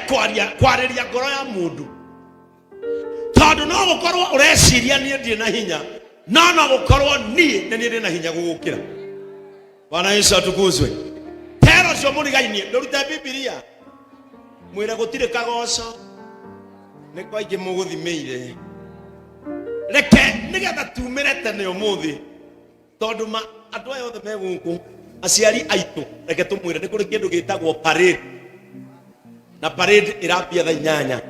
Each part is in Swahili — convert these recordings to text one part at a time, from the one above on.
kwariria ngoro ya mundu tondu no gukorwo ureciria nie ndire na hinya no gukorwo nie ndire na hinya gugukira. Bwana Yesu atukuzwe. Tero cio murigainie ndurute Biblia mwire gutire kagoco ni kwa ingi muguthimeire reke nigetha tumire tene umuthi tondu andu aya othe meguku aciari aitu reke tumwire ni kuri kindu gitagwo parade na parade irambia thaa 8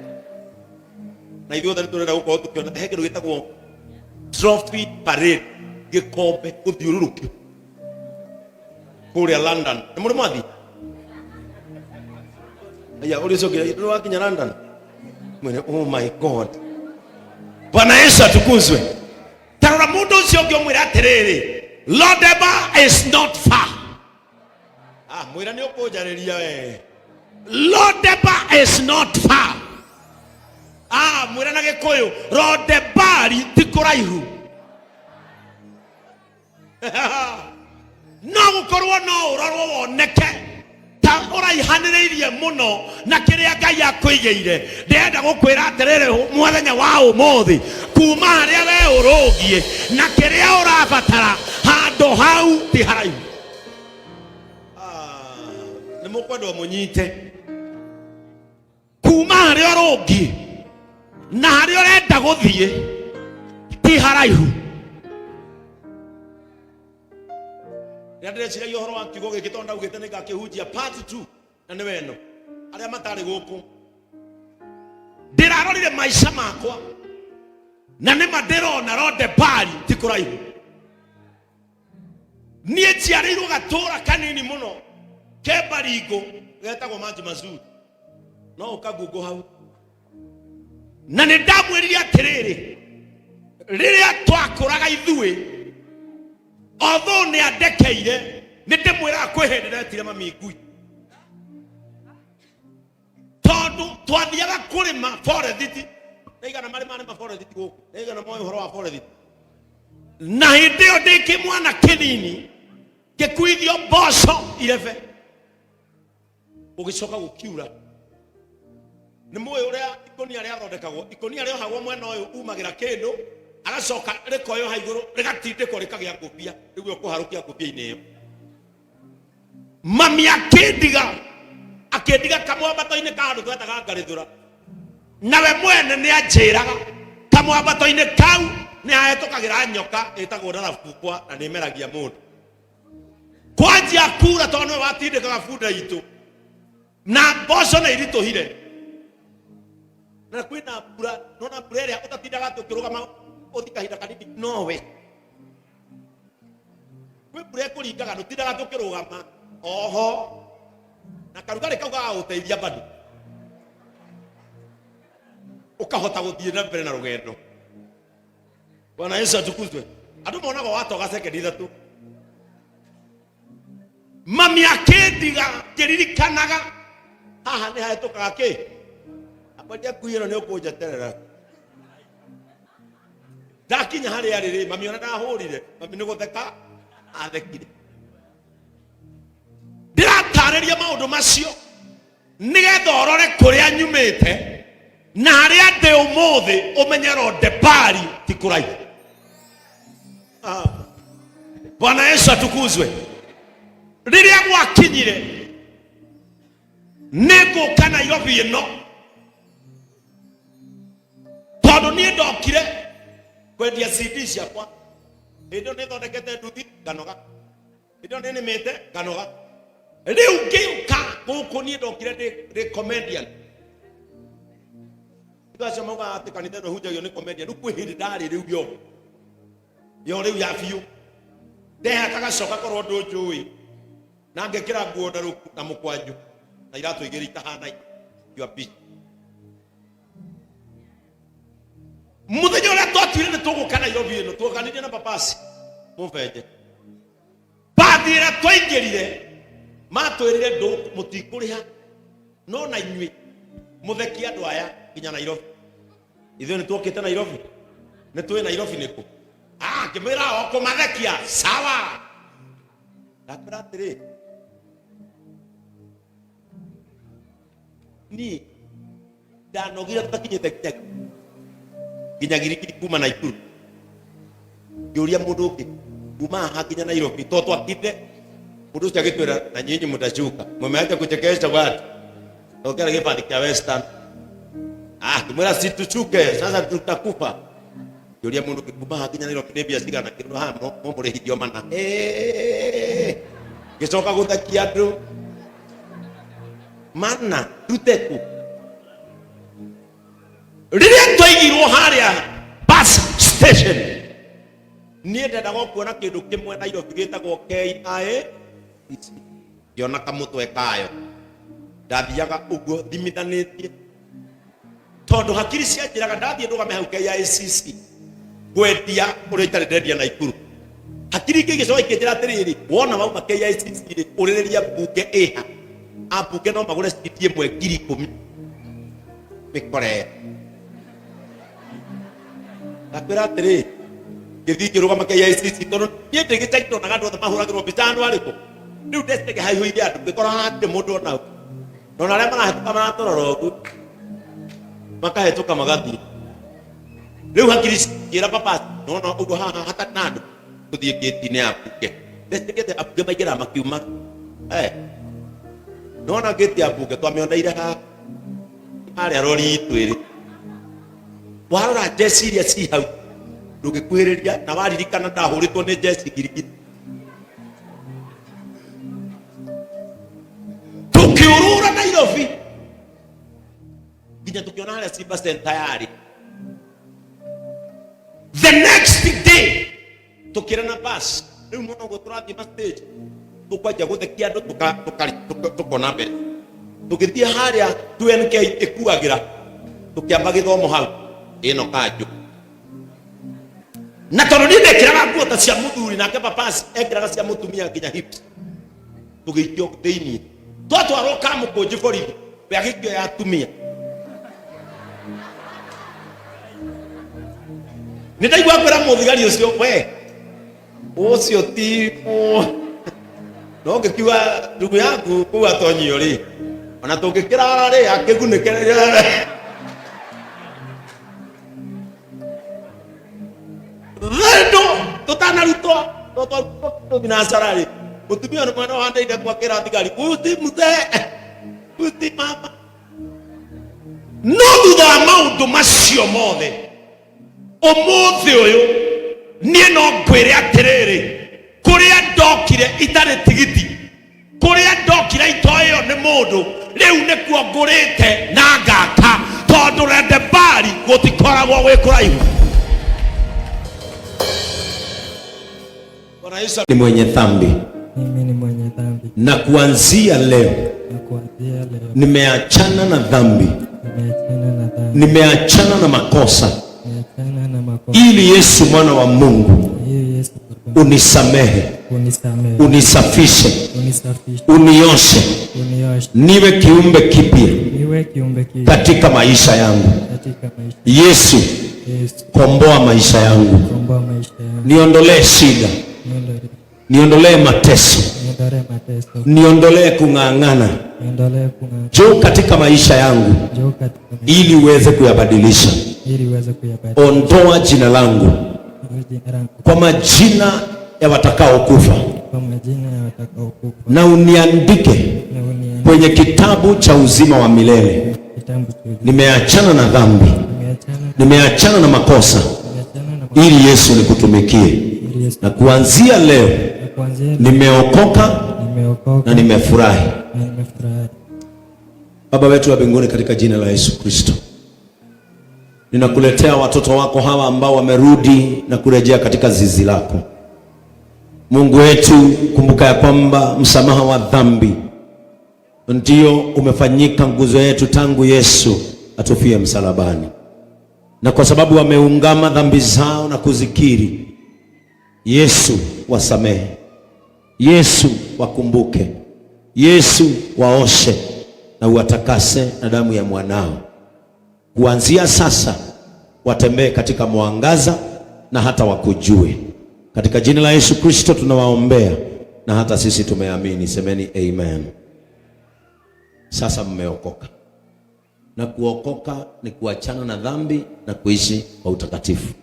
na ithuĩ othe nĩtũrenda gũkorwo tũkĩona he kĩndũ gĩtagwo trophy parade gĩkombe gũthiũrũrũkio kũrĩa London. Nĩ mũrĩ mwathi? Aya ũrĩa ũcokire nĩ wakinya London? Mwene oh my God. Bwana Yesu atukuzwe. Tarora mũndũ ũcio ũngĩ ũmwĩra atĩrĩrĩ Lodeba is not far. Mwĩra nĩ ũkũnjarĩria we. Lodeba is not far. Mwĩra na Gĩkũyũ Lodebari ti kũraihu. No gũkorwo no ũrorwo woneke ta ũraihanĩrĩirie mũno na kĩrĩa Ngai akwĩigĩire. Ndĩrenda gũkwĩra atĩrĩrĩ mũthenya wa ũmũthĩ kuma harĩa we ũrũgiĩ na kĩrĩa ũrabatara handũ hau ti haraihu. Nĩ mũkwendwo mũnyite kuma harĩa ũrũgiĩ na harĩa ũrenda gũthiĩ ti haraihu. Ndĩreciria ũhoro wa kiugo gĩkĩ tondu ndaugĩte nĩ ngakĩhunjia part 2 na nĩ weno arĩa matarĩ gũkũ. Ndĩrarorire maica makwa na nĩma ndĩrona Lodebari ti kũraihu. Niĩ njiarĩirwo gatũra kanini mũno ke Baringo getagwo Manji Mazuri no ũkagungu hau na nĩ ndamwĩrire atĩrĩrĩ rĩrĩa twakũraga ithuĩ although nĩ andekeire nĩ ndĩmwĩraga kwĩ hĩndĩ ndetire mami ngui tondu twathiaga kũrĩma forest. Nĩigana marĩma nĩ forest gũkũ nĩigana moĩ ũhoro wa forest. Na hĩndĩ ĩyo ndĩ kĩmwana kĩnini ngĩkuithio mboco irebe ũgĩcoka gũkiura. Nĩ mũĩ ũrĩa ikonia rĩathondekagwo? Ikonia rĩohagwo mwena ũyũ umagĩra kĩndũ agacoka rĩkoyo haigũrũ rĩgatindĩkwo rĩkagĩa ngũbia nĩguo kũharũkia ngũbia-inĩ ĩyo. Mami akĩndiga kamwambato-inĩ ka handũ twetaga Ngarĩthũra nawe mwene nĩ anjĩraga kamwambato-inĩ kau nĩ hahĩtũkagĩra nyoka ĩtagwo ndarabukwa na nĩ meragia mũndũ. Kwanjia kura tondũ nĩwe watindĩkaga bunda itũ na mboco nĩ iritũhire na kwĩna mbura. Nona mbura ĩrĩa ũtatindaga tũkĩrũgama ũthi kahinda kanini nowe kwĩ mbura ĩkũringaga ndũtindaga tũkĩrũgama oho na karugarĩ kau gagagũteithia bado ũkahota gũthiĩ na mbere na rũgendo. Bwana Yesu atukuzwe. Andũ monaga watoga sekendi 3 mami akĩndiga ngĩririkanaga haha nĩ hahĩtũkaga kĩ akwendia ngui ĩno nĩ ũkũnjeterera. Ndakinya harĩa rĩrĩ mami ona ndahũrire mami nĩ gũtheka athekire. Ndĩratarĩria maũndũ macio nĩgetha ũrore kũrĩa nyumĩte na harĩa ndĩ ũmũthĩ ũmenye Lodebari ti kũraihu. Bwana Yesu atukuzwe. Rĩrĩa gwakinyire nĩngũka Nairobi ĩno tondũ niĩ ndokire kwendia CD ciakwa. Hĩndĩ ĩyo nĩ thondekete nduthi nganoga, hĩndĩ ĩyo nĩ nĩmĩte nganoga. Rĩu ngĩũka gũkũ niĩ ndokire ndĩ comedian. Ngacio mauga atĩ kanitha ĩno hunjagio nĩ comedian. Rĩu kwĩ hĩndĩ ndarĩ rĩu yo rĩu ya biũ ndehaka gacoka korwo ndũnjũĩ na ngekĩra nguo ndarũku na mũkwanjũ na iratũ igĩrĩ ikahana your bitch. Mũthenya ũrĩa twatuire nĩ tũgũka Nairobi ĩno tuokanĩrie na papasi mũbenje bathi ĩrĩa twaingĩrire matwĩrire ndũ mũtikũrĩha no na inyuĩ mũthekie andũ aya nginya Nairobi. Ithuĩ nĩ tuokĩte Nairobi, nĩ tũĩ Nairobi nĩkũ? Ngĩmwĩra o kũmathekia sawa. Ndakwĩra atĩrĩ niĩ ndanogira tutakinyete kinyagirikiri kuma Naikuru yuria mundu ungi kuma hakinya Nairobi toto akite mundu ucio agitwira na nyinyi mutachuka mumeacha kuchekesha watu okera kipande kia Western kimwira si tuchuke sasa tutakufa yuria mundu kuma hakinya Nairobi ne biashara na kiru ha no muri hidio mana gicoka guthakia andu mana tuteku riria twaigirwo haria bus station nie ndenda kuona kindu kimwe Nairobi gitagwo KIA yona kamutwe kayo ndathiaga uguo thimithanĩtie tondu hakiri cianjiraga ndathie ndugame hau KICC kwendia uria itari ndendia Naikuru hakiri ngigicoka ikinjira atiriri wona wauma KICC uririria mbunge iha ambunge no magure citi ĩmwe 10,000 mikore ndakwira atiri githiki rugama KICC tondu nie ndigicaito na gandu mahuragirwo mbica andu ariku riu ndestege haihuire andu ngikora ati mundu ona nona aria marahituka maratorora ugu makahituka magathii riu hakiri ngira papa nona ugu haha hatari na andu tuthie gate-ini ya mbunge ndestegete abunge maingira makiuma nona gate ya mbunge twamioneire haria rori itu iri warora jeci iria ci hau ndũngĩkuhĩrĩria na waririkana ndahũrĩtwo nĩ jeci girigiri tukiurura Nairobi nginya tukiona haria Simba Center yarĩ the next day tukĩra na bus rĩu mũno ũguo tũrathiĩ stage tũkwanjia gũthekia andũ tũkona mbere tũgĩthiĩ haria 2NK ĩkuagĩra tũkĩamba gĩthomo hau ĩno kanjũ na tondu ni ndekiraga nguo ta cia muthuri nake papasi ekiraga cia mutumia nginya hips tugĩikio thĩinĩ twatwarwo kamũkũnji borithi agĩikio ya atumia nĩ ndaigua kwĩra mũthigari ũcio we ũcio ti no ngĩkiuga ndugu yangu kũu atonyio rĩ ona tũngĩkĩra rĩ akĩgunĩkĩra Rendo tutanarutwo toto binasara ri mutumia no mwana wa ndaida kwa kera thigari uti mama no thutha maundu macio mothe umuthi uyu nie no ngwire atiriri kuria ndokire itari tigiti kuria ndokire itoyo ni mundu riu ni kuo ngurite na ngaka tondu rende bari gutikoragwo gwi kuraihu ni mwenye dhambi. Mimi ni mwenye dhambi. Na kuanzia leo nimeachana na dhambi. Nimeachana na makosa. Ili Yesu mwana wa Mungu unisamehe, unisafishe, unioshe, niwe kiumbe kipya katika maisha yangu. Yesu, komboa maisha yangu. Niondolee shida, niondolee mateso, niondolee kung'ang'ana. Njoo katika maisha yangu ili uweze kuyabadilisha. Ondoa jina langu kwa majina ya watakao kufa, na uniandike kwenye kitabu cha uzima wa milele. Nimeachana na dhambi, nimeachana na makosa, ili Yesu nikutumikie. Na kuanzia leo nimeokoka na nimefurahi. Baba wetu wa mbinguni, katika jina la Yesu Kristo, ninakuletea watoto wako hawa ambao wamerudi na kurejea katika zizi lako. Mungu wetu, kumbuka ya kwamba msamaha wa dhambi ndio umefanyika nguzo yetu tangu Yesu atufie msalabani. Na kwa sababu wameungama dhambi zao na kuzikiri, Yesu wasamehe, Yesu wakumbuke, Yesu waoshe na uwatakase na damu ya mwanao. Kuanzia sasa watembee katika mwangaza na hata wakujue. Katika jina la Yesu Kristo tunawaombea na hata sisi tumeamini. Semeni amen. Sasa mmeokoka. na kuokoka ni kuachana na dhambi na kuishi kwa utakatifu.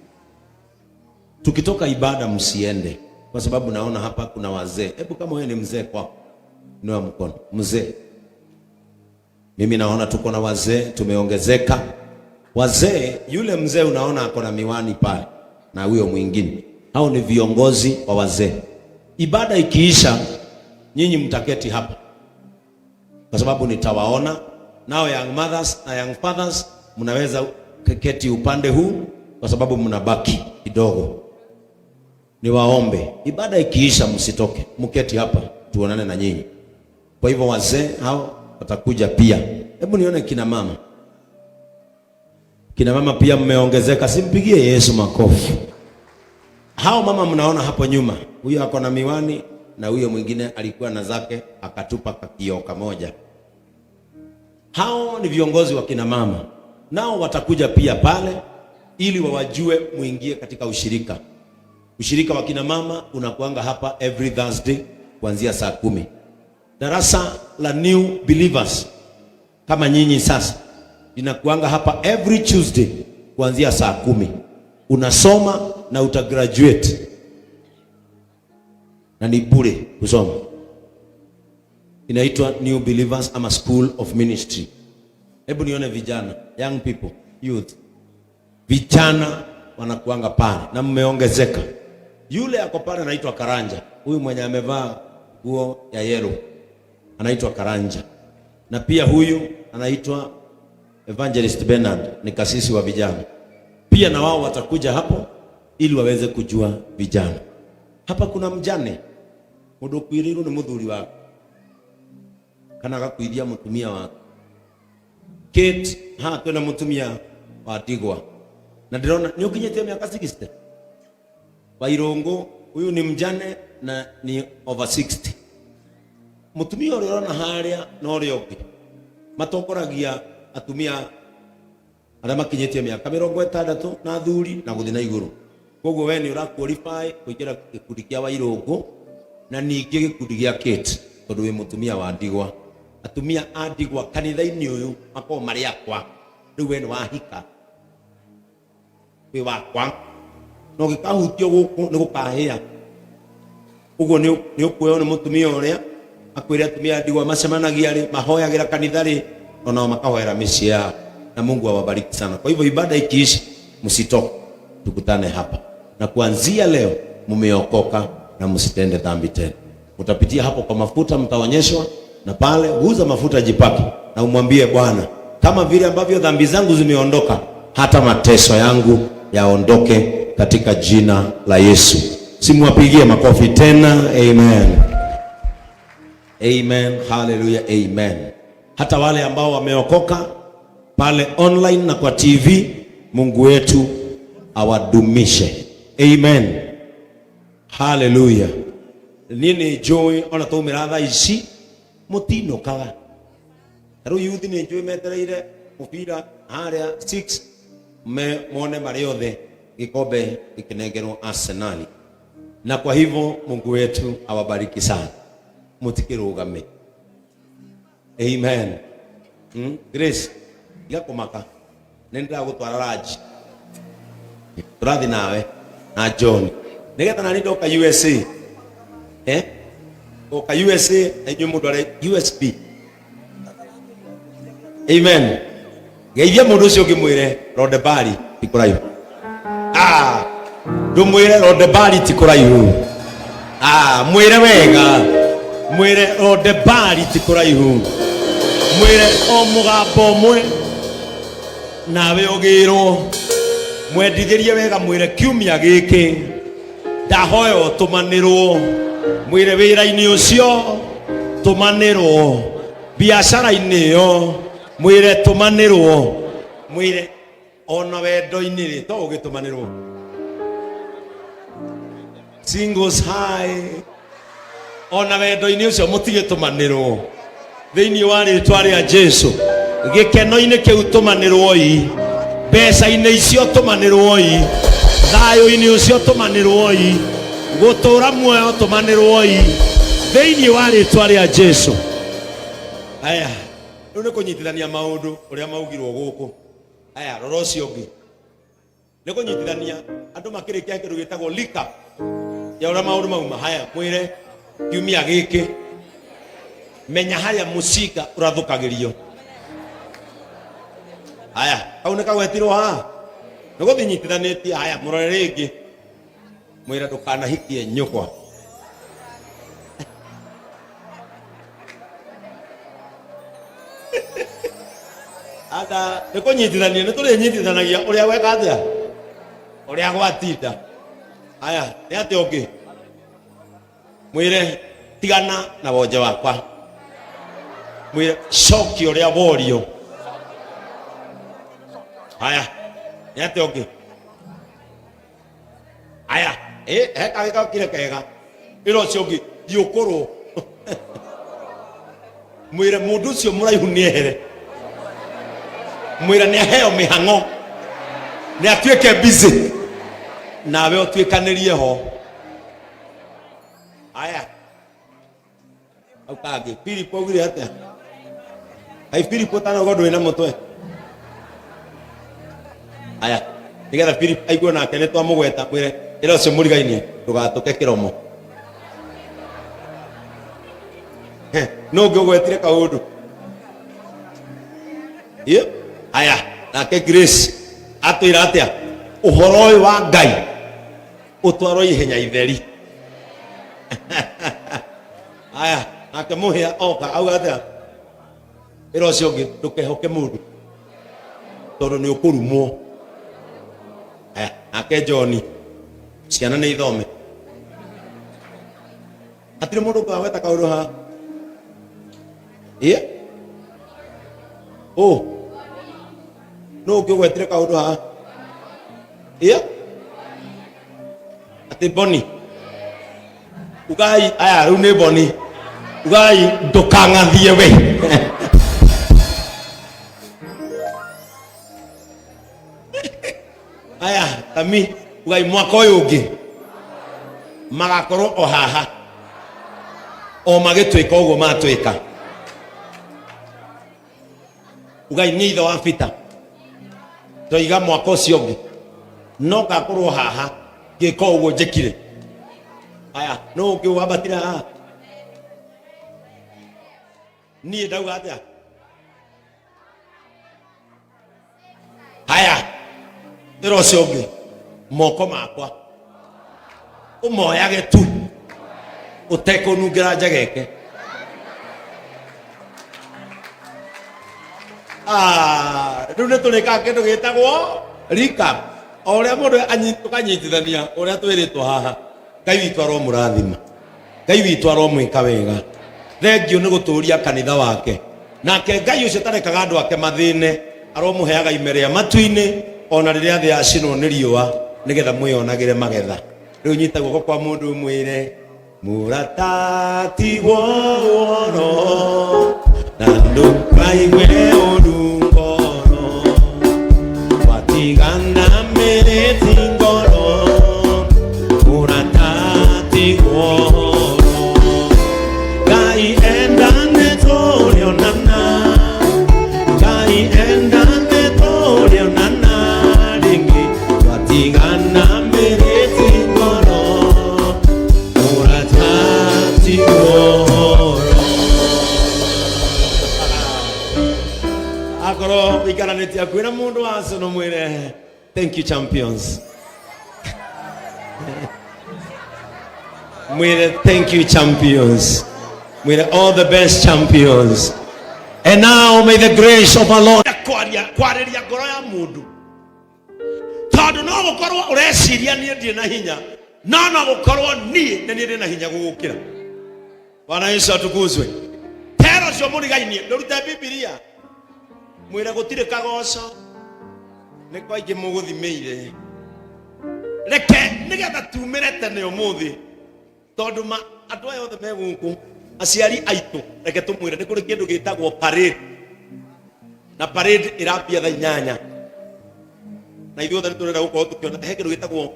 Tukitoka ibada msiende, kwa sababu naona hapa kuna wazee. Hebu kama wewe ni mzee kwako, inua mkono. Mzee, mimi naona tuko na wazee, tumeongezeka wazee. Yule mzee unaona ako na miwani pale na huyo mwingine, hao ni viongozi wa wazee. Ibada ikiisha, nyinyi mtaketi hapa, kwa sababu nitawaona. Nao young mothers na young fathers mnaweza kuketi upande huu, kwa sababu mnabaki kidogo. Niwaombe, ibada ikiisha msitoke, mketi hapa tuonane na nyinyi. Kwa hivyo wazee hao watakuja pia. Hebu nione kina mama. Kina mama pia mmeongezeka, simpigie Yesu makofi. Hao mama mnaona hapo nyuma, huyo ako na miwani na huyo mwingine alikuwa na zake akatupa kakio kamoja. Hao ni viongozi wa kina mama, nao watakuja pia pale ili wawajue muingie katika ushirika. Ushirika wa kina mama unakuanga hapa every Thursday kuanzia saa 10. Darasa la new believers kama nyinyi sasa linakuanga hapa every Tuesday kuanzia saa 10. Unasoma na utagraduate, na ni bure kusoma. Inaitwa New Believers ama School of Ministry. Hebu nione vijana, young people, youth. Vijana wanakuanga pale na mmeongezeka. Yule ako pale anaitwa Karanja. Huyu mwenye amevaa nguo ya yellow anaitwa Karanja. Na pia huyu anaitwa Evangelist Bernard, ni kasisi wa vijana. Pia na wao watakuja hapo ili waweze kujua vijana. Hapa kuna mjane. Mundu kwiriru ni muthuri wako, kana gakuithia mutumia wako. Kate twena mutumia wa Tigwa, na ndirona ni ukinyete miaka 60. Wairungu huyu ni mjane na ni over 60. Mutumia uri rona haria no ri oki matokoragia atumia aria makinyete miaka 60 na thuri na guthi na iguru. Koguo we ni uraqualify kuingira gikundi kia Wairungu na ningi gikundi gia Kate, tondu wi mutumia wa Ndigwa. Atumia a Ndigwa kanitha-ini uyu mako mari akwa, riu we ni wahika wi wakwa, no gikahutio guku ni gukahia. Uguo ni ukuyo ni mutumia uria akwire atumia a Ndigwa macemanagia ri mahoyagira kanitha ri ona makahoera micii yao, na Mungu awabariki sana. Kwa hivyo ibada ikiisha msitoke, tukutane hapa, na kuanzia leo mumeokoka na msitende dhambi tena. Utapitia hapo kwa mafuta, mtaonyeshwa, na pale uza mafuta jipake na umwambie Bwana, kama vile ambavyo dhambi zangu zimeondoka, hata mateso yangu yaondoke katika jina la Yesu. Simwapigie makofi tena. Amen. Amen. Hallelujah. Amen. Hata wale ambao wameokoka pale online na kwa TV, Mungu wetu awadumishe. Amen. Hallelujah. Nini joy ona to miratha ici mutino kaga. Ru youth ni joy metereire mupira haria 6 me mone mariothe gikombe ikinengerwo Arsenal. Na kwa hivyo Mungu wetu awabariki sana. Mutikirugame. Amen. Grace igakomaka nenda gutwara raji turathi nawe na John nigetha na nindo ka USA ka USA enyu mundu ari USB. Amen. Geithia mundu ucio ngimwire Rodebari tikuraihu. Ndumwire Rodebari tikuraihu. Mwire wega, mwire Rodebari tikuraihu. Mwire o mugambo mwe nawe ogirwo mwendithirie wega, mwire kiumia giki ndahoyo tumanirwo, mwire wira-ini ucio tumanirwo, biacara-ini yo mwire tumanirwo, mwire ona wendo-ini ri to ugitumanirwo. Singles high ona wendo-ini ucio mutigitumanirwo thiini wa ritwa ria Jesu. Gikeno-ini kiu tumanirwo-i, mbeca-ini icio tumanirwo-i, thayo-ini ucio tumanirwo-i, gutura muoyo tumanirwo-i thiini wa ritwa ria Jesu. Aya None kunyitithania maundu uria maugirwo guku. Aya roro cio ngi. Ne kunyitithania andu makirikia kindu gitagwo lika. Ya uria maundu mauma haya mwire kiumia giki. Menya haya musika urathukagirio. Aya, au ne kawetirwo ha. Ne guthinyitithanitie haya murore ringi. Mwire ndukana hikie nyukwa. Ada niko nyitithania nitule nyitithanagia uria weka atia uria gwatinda. Aya ni ati ongi mwire tigana na wonje wakwa, mwire coki uria worio. Aya ni ati ongi aya heka weka kire kega iro cio ongi diukuru mwire mundu ucio muraihu ni ehere. Mwira ni aheo mihango ni atuike busy nawe utuikanirie ho. Aya ukage Filipo ugire atia ai Filipo tano godo ina mutwe. Aya nigetha Filipo aigua nake ni twamugweta mwire ira ucio murigainie ndugatuke kiromo no ngugwetire kaundu aya nake Grace atwira atia uhoro uyu wa Ngai utwaro ihenya itheri. Aya nake muhia oka au atia iro cio ngi ndukehoke mundu tondu ni ukurumwo. Aya nake John ciana ni ithome atire mundu kwaweta kaundu ha no ke gwetire kaundu ha ati Boni ugai aya riu ni Boni ugai ndukangathie we. Aya tami ugai mwaka uyu ungi magakorwo o haha o magitwika uguo matwika ugai ni itho wa Peter toiga mwaka ucio ungi no gakorwo haha gika uguo njikire. Aya no ungi wabatira haha ni ndauga atia. Aya iro cio ungi moko makwa umoyage tu utekunungira njegeke. Riu ni turika kindu gitagwo recap uria mundu tukanyitithania uria twiritwo haha. Ngai witu aromurathima, Ngai witu aromwika wega. Thengio ni guturia kanitha wake nake Ngai ucio tarekaga andu ake mathine aromuheaga ime ria matu-ini ona riria thi acinwo ni riua nigetha mwionagire magetha. Riu nyita guoko kwa mundu mwire muratatigwo woro na ndukaigwe urungoro watigana mereti ngoro muratatigwo Ngai endane torio nana Ngai endane torio nana ringi watigana mereti ngoro muratatigwo akoro ikaraniti akwira mundu waso no mwire thank you champions. Mwire thank you champions. Mwire all the best champions. And now may the grace of our Lord kwariria ngoro ya mundu tondu no gukorwo ureciria nie ndie na hinya no gukorwo nie ndie na hinya gugukira. Bwana Yesu atukuzwe. Tero cio murigainie ndurute Biblia mwire gutire kagoco ni kwa ingi muguthimeire reke nigetha tumire tene umuthi tondu andu aya othe me guku aciari aitu reke tumwire ni kuri kindu gitagwo parade na parade irambia thaa 8 na ithuĩ othe nĩtũrenda gũkorwo tũkĩona he kĩndũ gĩtagwo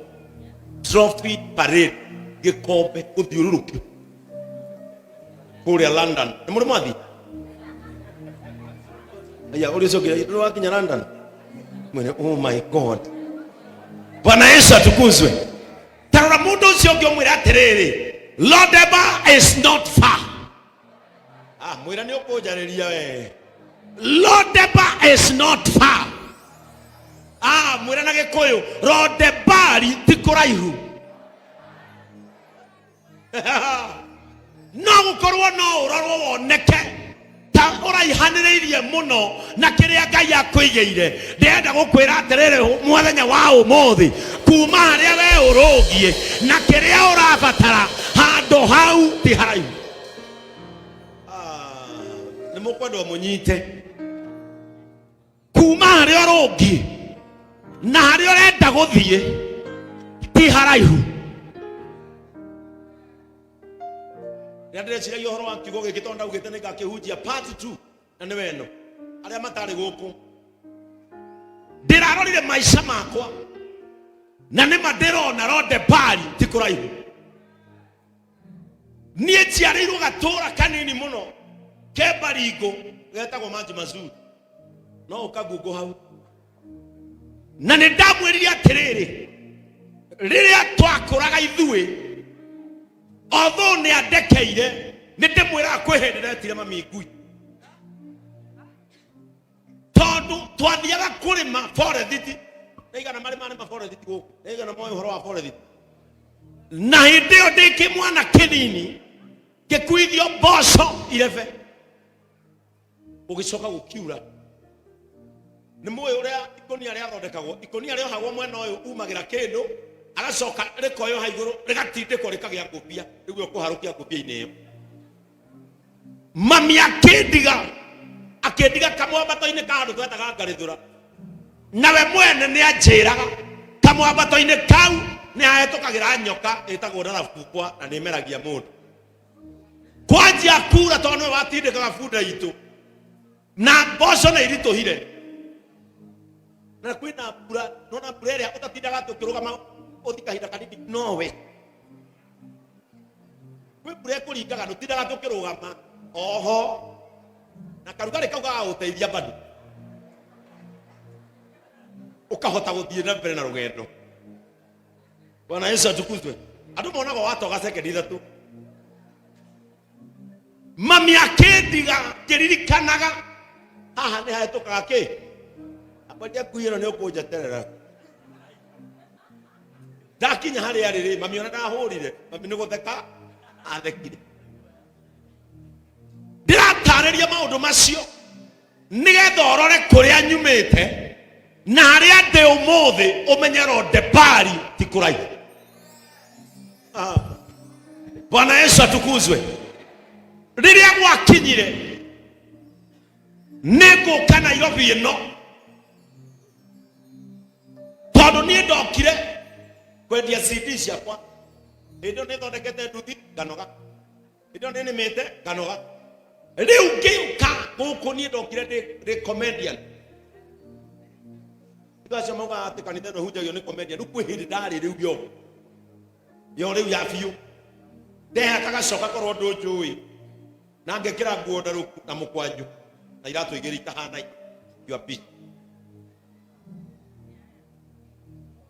trophy parade gĩkombe gũthiũrũrũkio kũrĩa London. Nĩ mũrĩ mwathi aya ulizokia ndio wakinya London mwene. Oh my God, Bwana Yesu atukuzwe. Tarora mundu ucio ngiomwira atiriri, Lodeba is not far. Mwira ni ukujariria we, Lodeba is not far. Mwira na Gikuyu, Lodebari ti kuraihu. No gukorwo no urorwo woneke ta uraihaniriirie muno na kiria Ngai akwigeire. Ndenda gukwira atiriri muthenya wa umuthi, kuma haria we urugie na kiria urabatara handu hau ti haraihu. Ni mukwendwa munyite kuma haria urugie na haria urenda guthie ti haraihu. Ndĩreciria ũhoro wa kiugo gĩkĩ tondu ndaugĩte nĩ ngakĩhunjia part 2 na nĩ weno arĩa matarĩ gũkũ. Ndĩrarorire maica makwa na nĩma ndĩrona Lodebari ti kũraihu. Niĩ njiarĩirwo gatũra kanini mũno ke Baringo getagwo Manji Mazuri, no ũkagungu hau. Na nĩ ndamwĩrire atĩrĩrĩ, rĩrĩa twakũraga ithuĩ although ni adekeire ni ndimwira kwihindire mami ngui tondu twathiaga kurima forest igana marima ma forest guku igana moyo horo wa forest na hindi yo ndiki mwana kinini gikuithio mboco irebe ugicoka gukiura ni moyo uria ikonia ria thondekagwo ikonia ria hagwo mwena uyu umagira kindu agacoka rikoyo haiguru rigatindiko rikagia ngupia niguo kuharukia ngupia-ini iyo. Mami akendiga kamwambato-ini ka andu twetaga Ngarithura, nawe mwene ni anjiraga kamwambato-ini kau ni ahetukagira nyoka itagwo Ndarabukwa na ni meragia mundu kwanjia kura tondu we watindikaga bunda itu na mboco na irituhire na kwina mbura nona mbura iria utatindaga tukirugama uthikahinda kanini nowe kwi mbura ikuringaga ndutindaga tukirugama oho na karugari kau gagaguteithia bado ukahota guthie na mbere na rugendo. Bwana Yesu atukuzwe. Andu monaga watoga sekendi ithatu. Mami akendiga kiririkanaga haha ni haetukaga ki abadia kuira ni ukunjeterera ndakinya haria riri mami ona ndahurire mami ni gutheka athekire. Ndiratariria maundu macio nigetha urore kuria nyumite na haria ndi umuthi umenye Lodebari ti kuraihu. Bwana Yesu atukuzwe. Riria gwakinyire niguka Nairobi ino tondu nie ndokire kwendia CD ciakwa indo ni thondekete nduthi nganoga indo ni nimite nganoga riu ngiuka guku nie ndokire ndi comedian igacia mauga ati kanitha no hunjagio ni comedian ukwi hindi ndari riu yo riu ya biu ndeha kagacoka korwo ndunjui na ngekira nguo ndaruku na mukwanju na iratu igiri ikahana your bitch.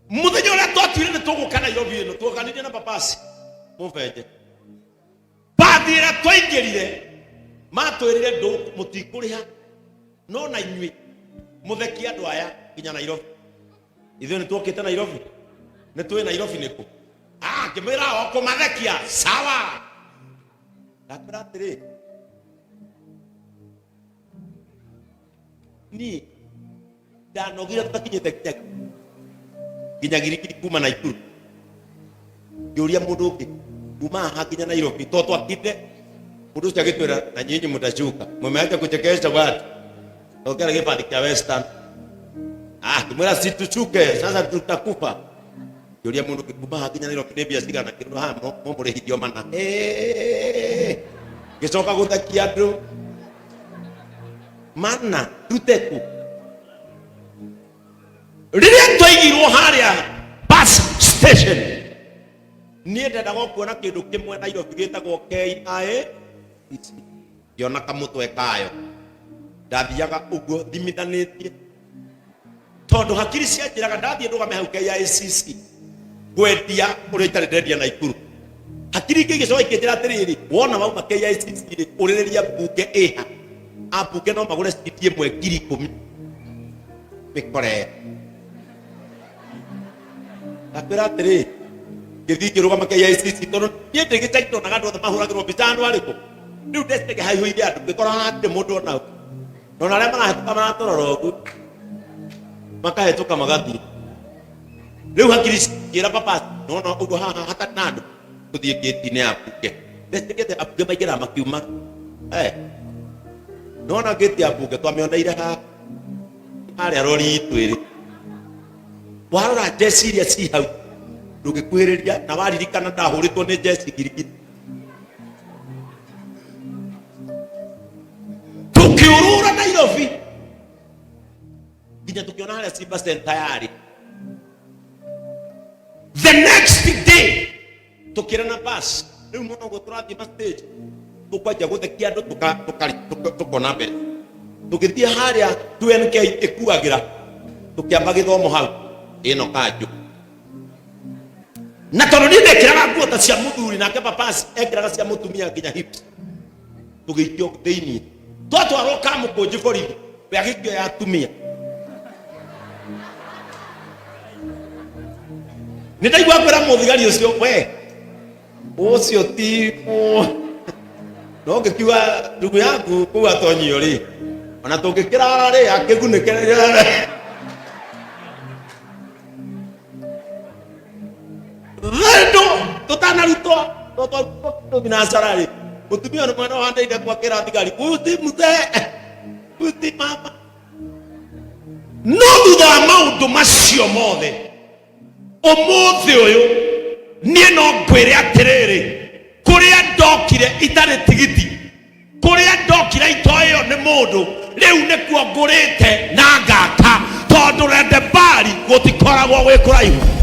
Muthenya uria twatwire ni tuguka Nairobi ino tuokanire na papasi muvenje bathira twaingirire matwirire ndu mutikuriha no na inyui mutheki andu aya kinya Nairobi ithuĩ ni twokite Nairobi ni twi Nairobi niku kimira o kumathekia sawa ndakwira atiri ni ndanogire tutakinyite kinya Girikiri kuma Naikuru ngiuria mundu ungi kuma haha kinya Nairobi to twakite mundu ucio agitwira na nyinyi mutachuka mumeacha kuchekesha watu okera gibandi kia Western kimwira si tuchuke sasa tutakufa ngiuria mundu kuma haha kinya Nairobi ni bia cigana kindu haha mumurihithio mana gicoka guthakia andu mana tuteku riria twaigirwo haria bus station nie ndendaga kuona kindu kimwe Nairobi gitagwo KIA ngiona kamutwe kayo ndathiaga uguo thimithanĩtie tondu hakiri cianjĩraga ndathiĩ ndũgame hau KICC kwendia ũrĩa itarĩ ndendia Naikuru. Hakiri ingĩgĩcoka ikĩnjĩra atĩrĩrĩ, wona wauma KICC rĩ ũrĩrĩria mbunge ĩha, ambunge no magũre citi ĩmwe 10,000 mĩkore. Ndakwĩra atĩrĩrĩ, gĩthiĩ kĩrũgama KICC tondũ niĩ ndĩgĩcaitonaga andũ othe mahũragĩrwo mbica andũ arĩkũ. Rĩu ndecitege haihũire andũ ngĩkora hatirĩ mũndũ ona hau, nona arĩa marahĩtũka maratũrora ũguo makahĩtũka magathiĩ. Rĩu hakiri ciĩra papa nona ũguo haha hatarĩ na andũ tũthiĩ gĩti-inĩ ya mbunge. Ndecitege ambunge maingĩraga makiuma, nona gĩti ya mbunge twamĩoneire harĩa rori itũ ĩrĩ. Warora njeci iria ci hau ndũngĩkuhĩrĩria, na waririkana ndahũrĩtwo nĩ njeci ngirigiti. Tukiurura Nairobi nginya tukiona harĩa Simba Center yarĩ. The next day tukĩra na bus, rĩu mũno ũguo tũrathiĩ stage tũkwanjia gũthekia andũ tũkona mbere. Tũgĩthiĩ harĩa 2NK ĩkuagĩra tũkĩamba gĩthomo hau ĩno kanjũ. Na tondũ niĩ ndekĩraga nguo ta cia mũthuri nake papasi ekĩraga cia mũtumia nginya hips, tũgĩikio thĩinĩ twatwarwo kamũkũnji borithi ya gĩkĩo ya atumia. Nĩ ndaigua kwĩra mũthigari ũcio, we ũcio ti no ngĩkiuga ndugu yaku kũu atonyio rĩ, ona tũngĩkĩra rĩ akĩgunĩkĩra Vendo tutanarutwo binasara rĩ mutumia nĩ mwana wa ndeire kwa kĩra thigari uti mama. No thutha wa maũndũ macio mothe ũmũthĩ ũyũ niĩ no ngwĩre atĩrĩrĩ, kũrĩa ndokire itarĩ tigiti, kũrĩa ndokire itoĩyo nĩ mũndũ, rĩu nĩkuo ngũrĩte na ngaka tondũ Rendebari gũtikoragwo gwĩ kũraihu.